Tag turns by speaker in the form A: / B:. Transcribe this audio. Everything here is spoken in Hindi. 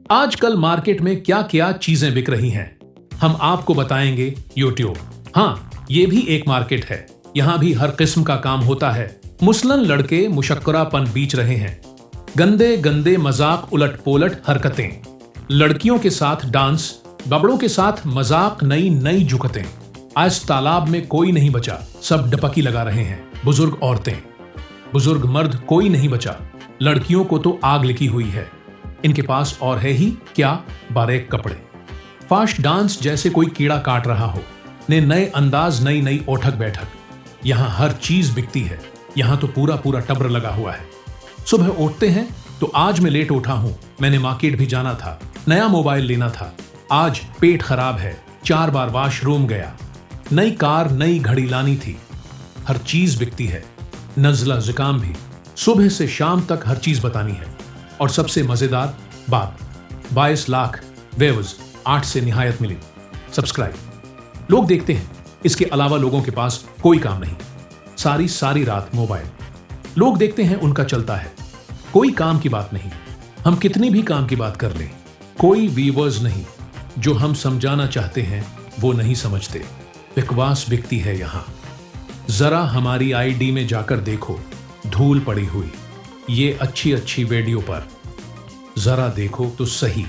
A: आजकल मार्केट में क्या क्या चीजें बिक रही हैं, हम आपको बताएंगे यूट्यूब। हाँ, ये भी एक मार्केट है, यहाँ भी हर किस्म का काम होता है। मुसलन लड़के मुशक्करापन बीच रहे हैं, गंदे गंदे मजाक उलट पोलट हरकतें, लड़कियों के साथ डांस, बबड़ों के साथ मजाक, नई नई जुकतें। आज तालाब में कोई नहीं बचा, सब डपकी लगा रहे हैं। बुजुर्ग औरतें, बुजुर्ग मर्द, कोई नहीं बचा। लड़कियों को तो आग लिखी हुई है, इनके पास और है ही क्या, बारीक कपड़े। फास्ट डांस जैसे कोई कीड़ा काट रहा हो, ने नए अंदाज, नई नई ओठक बैठक। यहाँ हर चीज बिकती है, यहाँ तो पूरा पूरा टब्र लगा हुआ है। सुबह उठते हैं तो आज मैं लेट उठा हूं, मैंने मार्केट भी जाना था, नया मोबाइल लेना था, आज पेट खराब है, 4 बार वॉशरूम गया, नई कार नई घड़ी लानी थी। हर चीज बिकती है, नजला जुकाम भी। सुबह से शाम तक हर चीज बतानी है। और सबसे मजेदार बात, 22 लाख व्यूज 8 से निहायत मिली सब्सक्राइब। लोग देखते हैं, इसके अलावा लोगों के पास कोई काम नहीं, सारी सारी रात मोबाइल। लोग देखते हैं, उनका चलता है, कोई काम की बात नहीं। हम कितनी भी काम की बात कर लें, कोई व्यूअर्स नहीं। जो हम समझाना चाहते हैं वो नहीं समझते। बकवास बिकती है यहाँ। जरा हमारी आईडी में जाकर देखो, धूल पड़ी हुई ये अच्छी अच्छी वीडियो पर। जरा देखो तो सही।